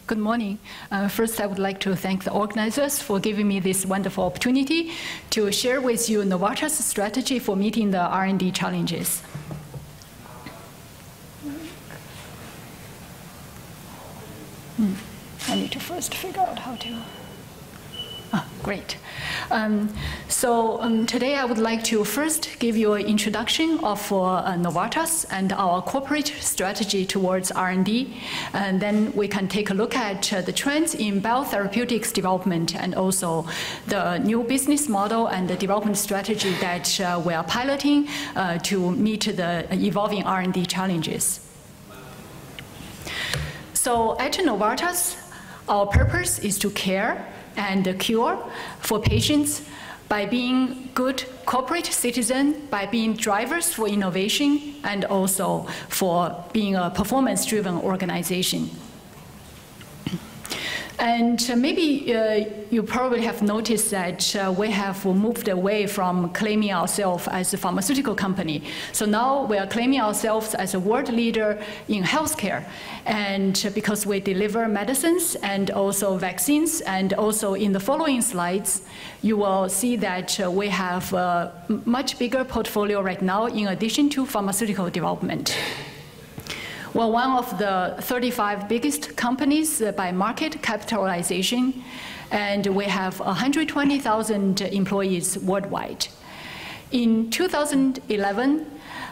Good morning. First, I would like to thank the organizers for giving me this wonderful opportunity to share with you Novartis' strategy for meeting the R&D challenges. I need to first figure out how to... Great. Today I would like to first give you an introduction of Novartis and our corporate strategy towards R&D, and then we can take a look at the trends in biotherapeutics development and also the new business model and the development strategy that we are piloting to meet the evolving R&D challenges. So at Novartis, our purpose is to care and cure for patients by being good corporate citizens, by being drivers for innovation, and also for being a performance-driven organization. And maybe you probably have noticed that we have moved away from claiming ourselves as a pharmaceutical company. So now we are claiming ourselves as a world leader in healthcare. And because we deliver medicines and also vaccines, and also in the following slides, you will see that we have a much bigger portfolio right now in addition to pharmaceutical development. We're one of the 35 biggest companies by market capitalization, and we have 120,000 employees worldwide. In 2011,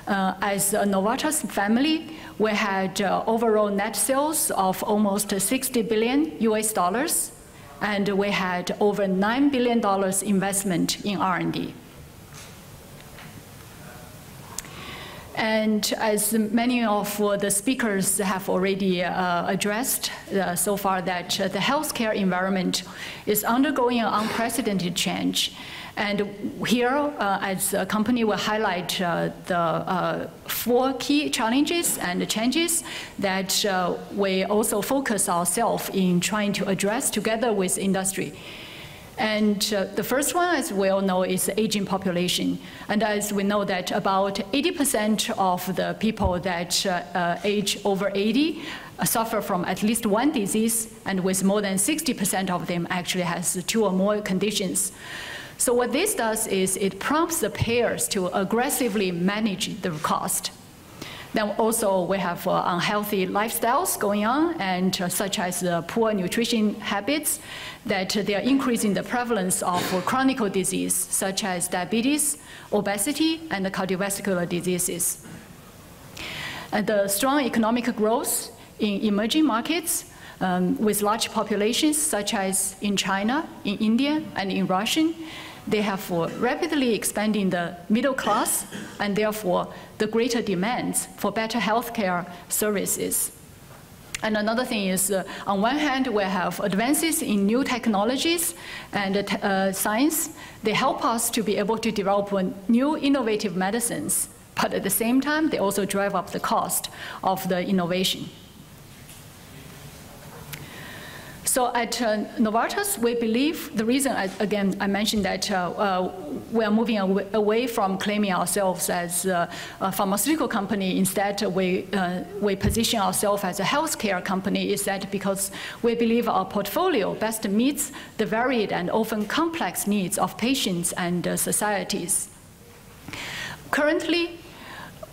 as a Novartis family, we had overall net sales of almost $60 billion US, and we had over $9 billion investment in R&D. And as many of the speakers have already addressed so far, that the healthcare environment is undergoing an unprecedented change. And here, as a company, we highlight the 4 key challenges and changes that we also focus ourselves in trying to address together with industry. And the first one, as we all know, is the aging population. And as we know that about 80% of the people that age over 80 suffer from at least one disease, and with more than 60% of them actually has 2 or more conditions. So what this does is it prompts the payers to aggressively manage the cost. Then also we have unhealthy lifestyles going on, and such as poor nutrition habits, that they are increasing the prevalence of chronic disease, such as diabetes, obesity, and cardiovascular diseases. And the strong economic growth in emerging markets with large populations, such as in China, in India, and in Russia, they have rapidly expanding the middle class, and therefore the greater demands for better healthcare services. And another thing is, on one hand, we have advances in new technologies and science. They help us to be able to develop new innovative medicines, but at the same time, they also drive up the cost of the innovation. So at Novartis, we believe the reason, again, I mentioned that we are moving away from claiming ourselves as a pharmaceutical company. Instead, we position ourselves as a healthcare company, is that because we believe our portfolio best meets the varied and often complex needs of patients and societies. Currently,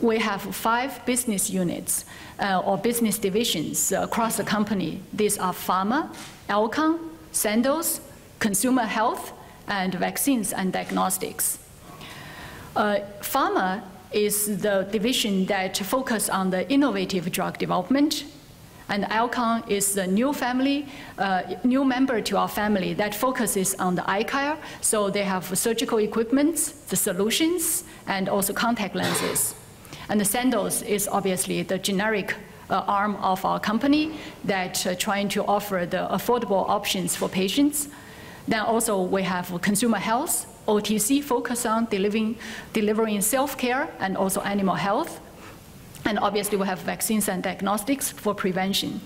we have 5 business units or business divisions across the company. These are pharma, Alcon, Sandoz, consumer health, and vaccines and diagnostics. Pharma is the division that focuses on the innovative drug development, and Alcon is the new family, new member to our family that focuses on the eye care. So they have surgical equipment, the solutions, and also contact lenses. And the Sandoz is obviously the generic arm of our company that trying to offer the affordable options for patients. Then also we have consumer health, OTC, focus on delivering self-care and also animal health. And obviously we have vaccines and diagnostics for prevention.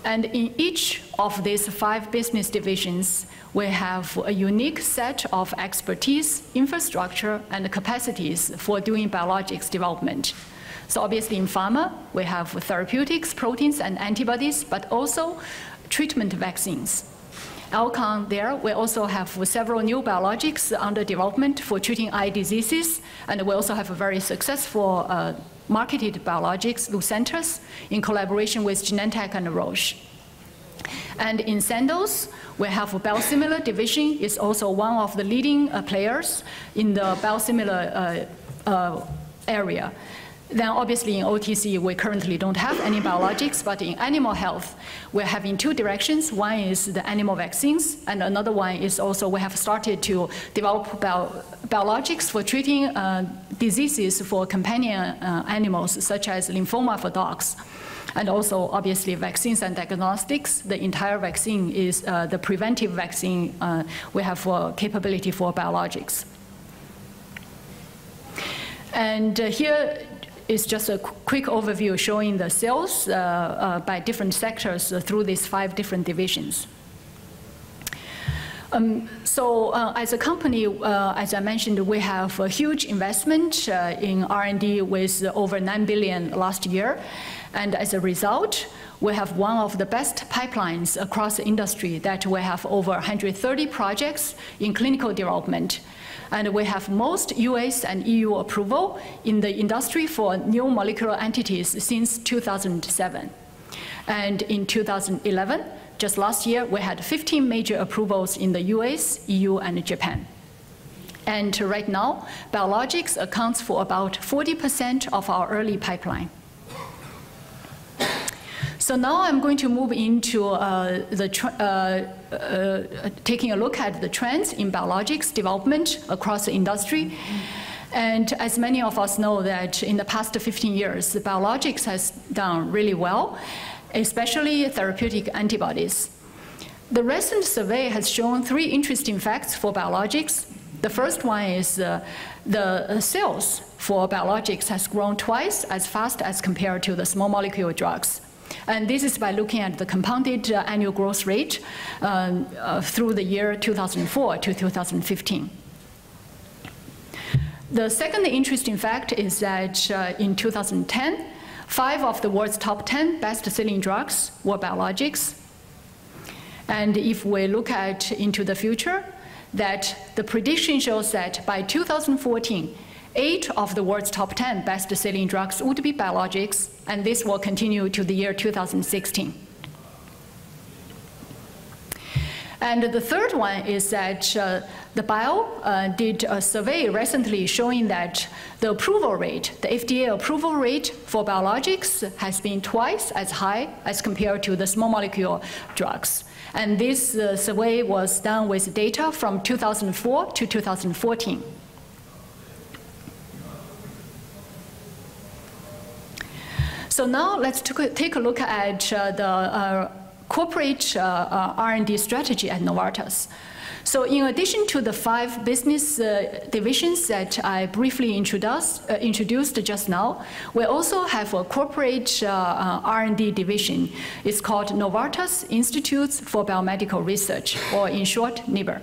And in each of these 5 business divisions, we have a unique set of expertise, infrastructure, and capacities for doing biologics development. So obviously in pharma, we have therapeutics, proteins, and antibodies, but also treatment vaccines. Alcon there, we also have several new biologics under development for treating eye diseases, and we also have a very successful marketed biologics, Lucentis, in collaboration with Genentech and Roche. And in Sandoz, we have a biosimilar division. It's also one of the leading players in the biosimilar area. Then obviously in OTC, we currently don't have any biologics, but in animal health, we're having two directions. One is the animal vaccines, and another one is also we have started to develop biologics for treating diseases for companion animals, such as lymphoma for dogs. And also, obviously, vaccines and diagnostics. The entire vaccine is the preventive vaccine. We have capability for biologics. And here is just a quick overview showing the sales by different sectors through these 5 different divisions. As a company, as I mentioned, we have a huge investment in R&D with over 9 billion last year. And as a result, we have one of the best pipelines across the industry that we have over 130 projects in clinical development. And we have most US and EU approval in the industry for new molecular entities since 2007. And in 2011, just last year, we had 15 major approvals in the US, EU, and Japan. And right now, biologics accounts for about 40% of our early pipeline. So now I'm going to move into taking a look at the trends in biologics development across the industry. And as many of us know that in the past 15 years, biologics has done really well, especially therapeutic antibodies. The recent survey has shown 3 interesting facts for biologics. The first one is the sales for biologics has grown twice as fast as compared to the small molecule drugs. And this is by looking at the compounded annual growth rate through the year 2004 to 2015. The second interesting fact is that in 2010, 5 of the world's top 10 best-selling drugs were biologics. And if we look into the future, that the prediction shows that by 2014, 8 of the world's top 10 best-selling drugs would be biologics, and this will continue to the year 2016. And the third one is that the Bio did a survey recently showing that the approval rate, the FDA approval rate for biologics has been twice as high as compared to the small molecule drugs. And this survey was done with data from 2004 to 2014. So now let's take a look at the corporate R&D strategy at Novartis. So in addition to the 5 business divisions that I briefly introduced just now, we also have a corporate R&D division. It's called Novartis Institutes for Biomedical Research, or in short, NIBR.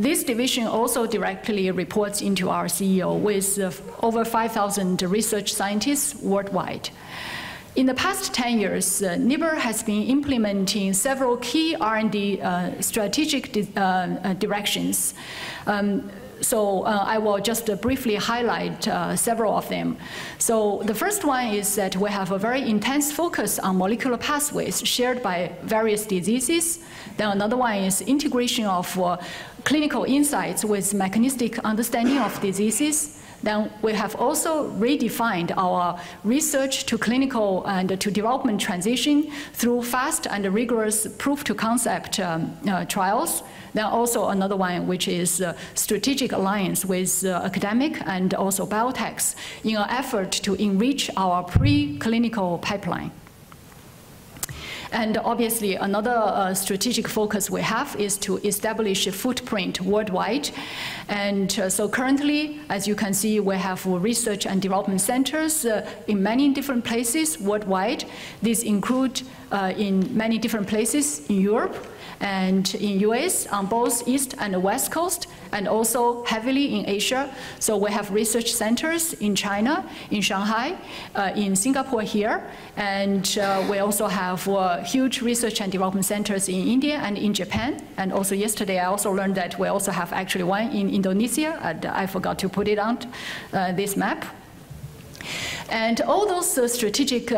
This division also directly reports into our CEO with over 5,000 research scientists worldwide. In the past 10 years, NIBR has been implementing several key R&D strategic directions. So I will just briefly highlight several of them. So the first one is that we have a very intense focus on molecular pathways shared by various diseases. Then another one is integration of clinical insights with mechanistic understanding of diseases. Then we have also redefined our research to clinical and to development transition through fast and rigorous proof-to-concept trials. Then also another one, which is strategic alliance with academic and also biotechs in an effort to enrich our preclinical pipeline. And obviously, another strategic focus we have is to establish a footprint worldwide. And so currently, as you can see, we have research and development centers in many different places worldwide. These include in many different places in Europe and in US on both East and West Coast, and also heavily in Asia. So we have research centers in China, in Shanghai, in Singapore here, and we also have huge research and development centers in India and in Japan. And also yesterday I also learned that we also have actually one in Indonesia, and I forgot to put it on this map. And all those strategic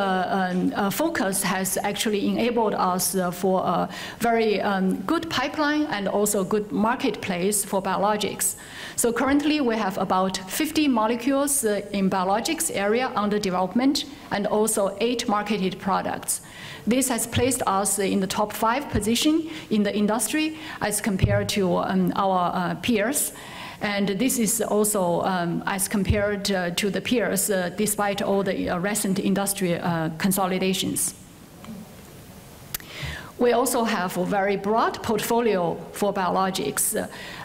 focus has actually enabled us for a very good pipeline and also good marketplace for biologics. So currently we have about 50 molecules in biologics area under development and also 8 marketed products. This has placed us in the top 5 position in the industry as compared to our peers. And this is also as compared to the peers, despite all the recent industry consolidations. We also have a very broad portfolio for biologics.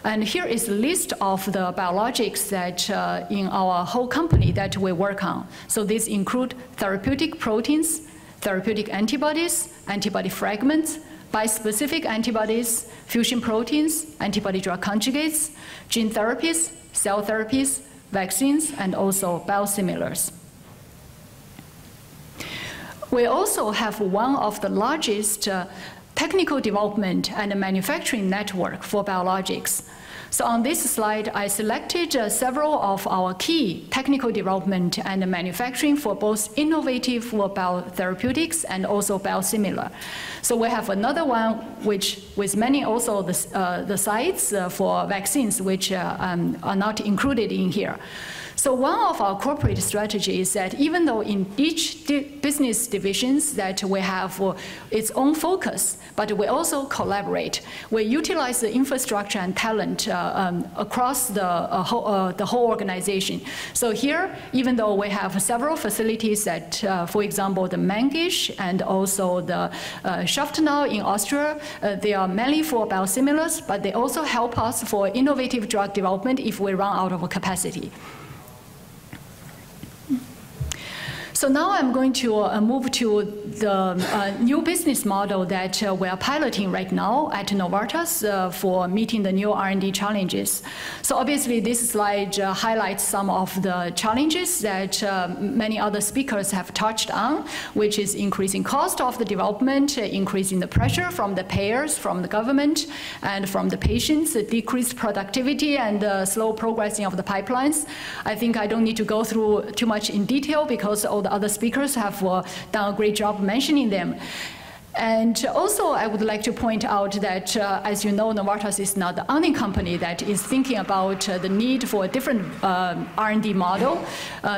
And here is a list of the biologics that in our whole company that we work on. So these include therapeutic proteins, therapeutic antibodies, antibody fragments, bispecific antibodies, fusion proteins, antibody-drug conjugates, gene therapies, cell therapies, vaccines, and also biosimilars. We also have one of the largest technical development and manufacturing network for biologics. So on this slide, I selected several of our key technical development and manufacturing for both innovative biotherapeutics and also biosimilar. So we have another one which with many also the sites for vaccines which are not included in here. So one of our corporate strategies is that even though in each business divisions that we have its own focus, but we also collaborate. We utilize the infrastructure and talent across the whole organization. So here, even though we have several facilities that, for example, the Mangish and also the Schaftenau in Austria, they are mainly for biosimilars, but they also help us for innovative drug development if we run out of capacity. So now I'm going to move to the new business model that we are piloting right now at Novartis for meeting the new R&D challenges. So obviously this slide highlights some of the challenges that many other speakers have touched on, which is increasing cost of the development, increasing the pressure from the payers, from the government, and from the patients, decreased productivity and slow progressing of the pipelines. I think I don't need to go through too much in detail because all the other speakers have done a great job mentioning them. And also, I would like to point out that, as you know, Novartis is not the only company that is thinking about the need for a different R&D model,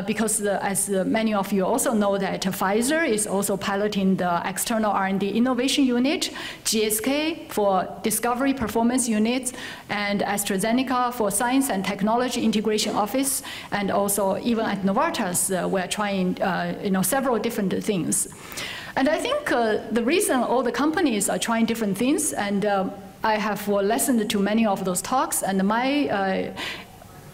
because as many of you also know that Pfizer is also piloting the external R&D innovation unit, GSK for discovery performance units, and AstraZeneca for science and technology integration office, and also even at Novartis, we're trying several different things. And I think the reason all the companies are trying different things, and I have listened to many of those talks, and my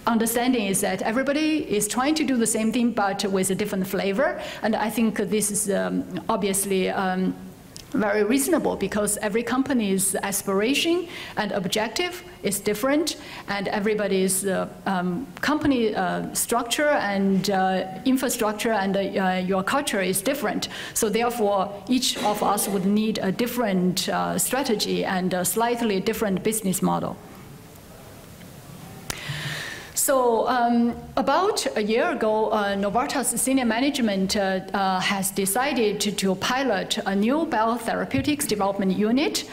understanding is that everybody is trying to do the same thing, but with a different flavor. And I think this is obviously very reasonable because every company's aspiration and objective is different, and everybody's company structure and infrastructure and your culture is different. So therefore, each of us would need a different strategy and a slightly different business model. So about a year ago, Novartis senior management has decided to pilot a new biotherapeutics development unit.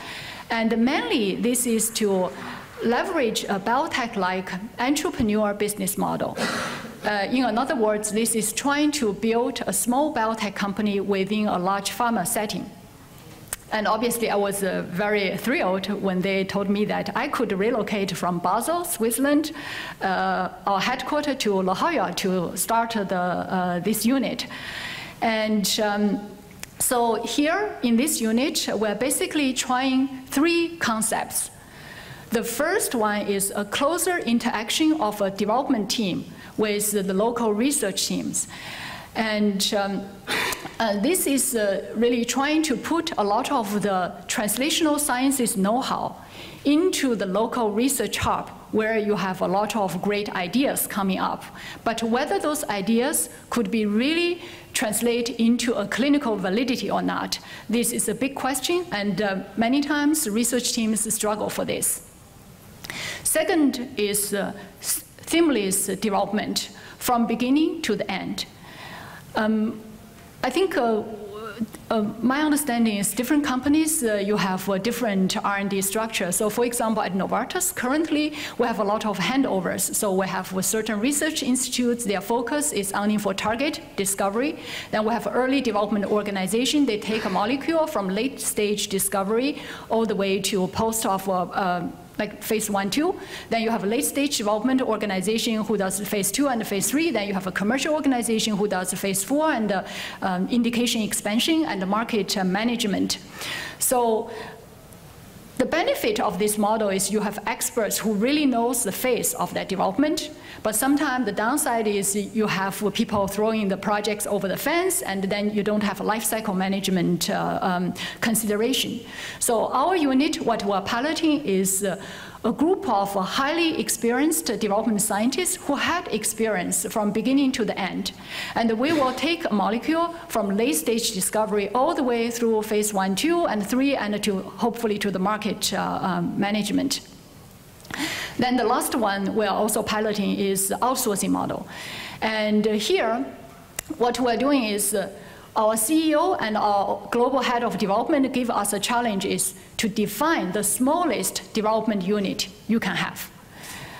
And mainly, this is to leverage a biotech-like entrepreneur business model. In other words, this is trying to build a small biotech company within a large pharma setting. And obviously, I was very thrilled when they told me that I could relocate from Basel, Switzerland, our headquarters to La Jolla to start this unit. And so here in this unit, we're basically trying 3 concepts. The first one is a closer interaction of a development team with the local research teams. And This is really trying to put a lot of the translational sciences know-how into the local research hub where you have a lot of great ideas coming up. But whether those ideas could be really translate into a clinical validity or not, this is a big question, and many times research teams struggle for this. Second is seamless development from beginning to the end. I think my understanding is different companies, you have a different R&D structure. So for example, at Novartis, currently we have a lot of handovers. So we have with certain research institutes, their focus is only for target discovery. Then we have early development organization. They take a molecule from late stage discovery all the way to post of like phase 1, 2. Then you have a late-stage development organization who does phase 2 and phase 3. Then you have a commercial organization who does phase 4 and indication expansion and market management. So the benefit of this model is you have experts who really knows the phase of that development, but sometimes the downside is you have people throwing the projects over the fence, and then you don't have a life cycle management consideration. So our unit, what we're piloting is a group of highly experienced development scientists who had experience from beginning to the end. And we will take a molecule from late-stage discovery all the way through phase 1, 2, and 3, and to hopefully to the market management. Then the last one we're also piloting is the outsourcing model. And here, what we're doing is our CEO and our global head of development give us a challenge is to define the smallest development unit you can have.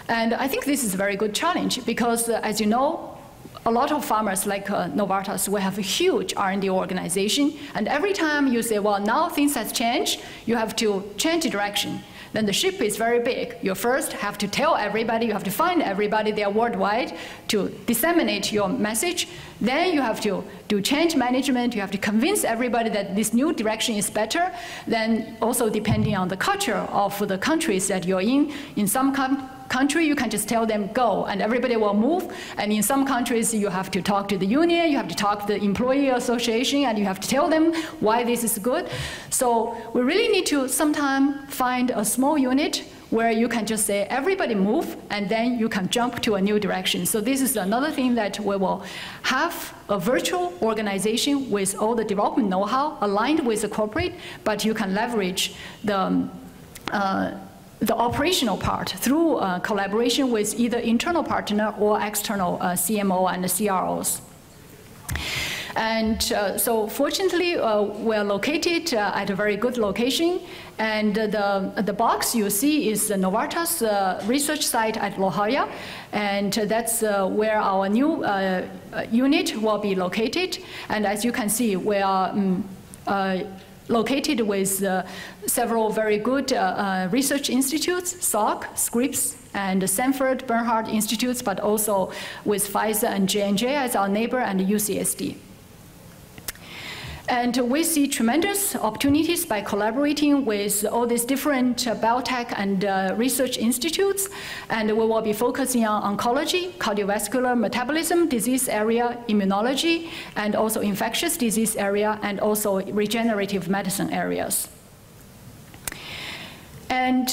And I think this is a very good challenge because, as you know, a lot of farmers like Novartis, we have a huge R&D organization. And every time you say, well, now things have changed, you have to change direction. Then the ship is very big. You first have to tell everybody, you have to find everybody there worldwide to disseminate your message. Then you have to do change management. You have to convince everybody that this new direction is better. Then also depending on the culture of the countries that you're in some country, you can just tell them go, and everybody will move. And in some countries, you have to talk to the union, you have to talk to the employee association, and you have to tell them why this is good. So we really need to sometimes find a small unit where you can just say, everybody move, and then you can jump to a new direction. So this is another thing that we will have a virtual organization with all the development know-how aligned with the corporate, but you can leverage the operational part through collaboration with either internal partner or external CMO and CROs. And so fortunately, we're located at a very good location. And the box you see is the Novartis research site at La Jolla. And that's where our new unit will be located. And as you can see, we are located with several very good research institutes, Salk, Scripps, and Sanford Bernhardt Institutes, but also with Pfizer and J&J as our neighbor, and UCSD. And we see tremendous opportunities by collaborating with all these different biotech and research institutes. And we will be focusing on oncology, cardiovascular, metabolism, disease area, immunology, and also infectious disease area, and also regenerative medicine areas. And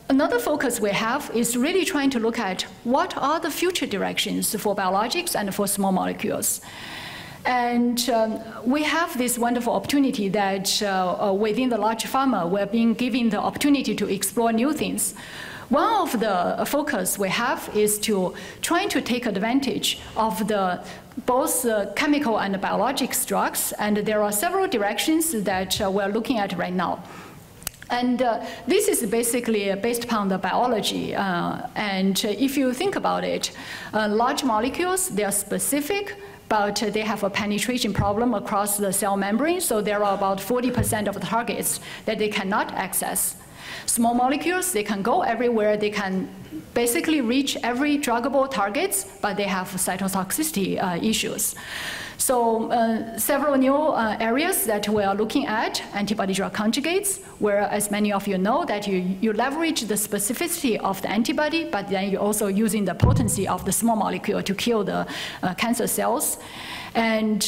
another focus we have is really trying to look at what are the future directions for biologics and for small molecules. And we have this wonderful opportunity that within the large pharma, we're being given the opportunity to explore new things. One of the focus we have is to trying to take advantage of the both chemical and biologics drugs, and there are several directions that we're looking at right now. And this is basically based upon the biology. And if you think about it, large molecules, they are specific, but they have a penetration problem across the cell membrane, so there are about 40% of the targets that they cannot access. Small molecules, they can go everywhere, they can basically reach every druggable targets, but they have cytotoxicity issues. So several new areas that we are looking at, antibody-drug conjugates, where, as many of you know, that you leverage the specificity of the antibody, but then you're also using the potency of the small molecule to kill the cancer cells. And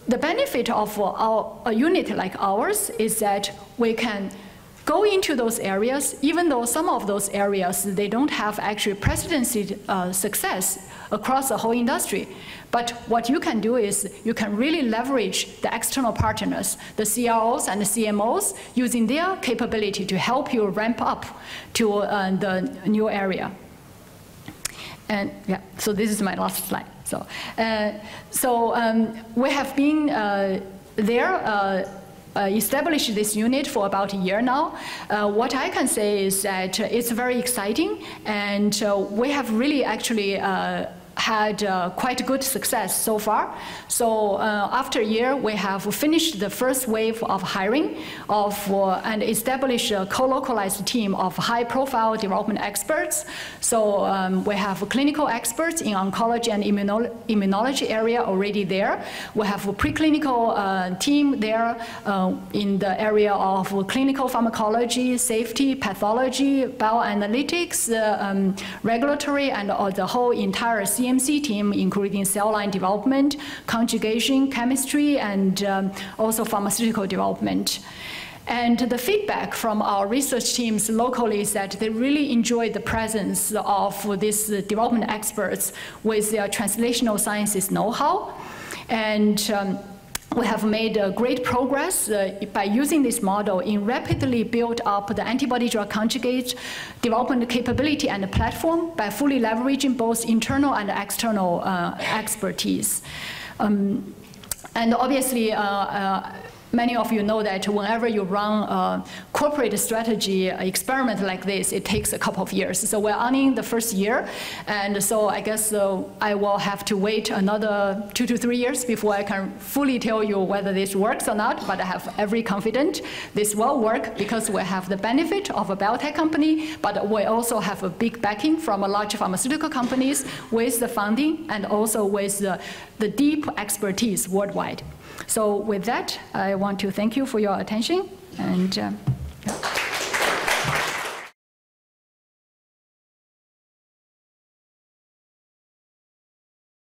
the benefit of a unit like ours is that we can go into those areas, even though some of those areas, they don't have actually presidency success across the whole industry. But what you can do is you can really leverage the external partners, the CROs and the CMOs, using their capability to help you ramp up to the new area. And yeah, so this is my last slide. So, we have been there, established this unit for about a year now. What I can say is that it's very exciting, and we have really actually had quite good success so far. So after a year, we have finished the first wave of hiring and established a co-localized team of high-profile development experts. So we have clinical experts in oncology and immunology area already there. We have a preclinical team there in the area of clinical pharmacology, safety, pathology, bioanalytics, regulatory, and the whole entire CMC team, including cell line development, conjugation, chemistry, and also pharmaceutical development. And the feedback from our research teams locally is that they really enjoy the presence of these development experts with their translational sciences know-how. And we have made great progress by using this model in rapidly build up the antibody-drug conjugate development capability and the platform by fully leveraging both internal and external expertise. And obviously, many of you know that whenever you run a corporate strategy experiment like this, it takes a couple of years. So we're on the first year, and so I guess I will have to wait another 2 to 3 years before I can fully tell you whether this works or not, but I have every confidence this will work because we have the benefit of a biotech company, but we also have a big backing from a large pharmaceutical companies with the funding and also with the deep expertise worldwide. So with that, I want to thank you for your attention, and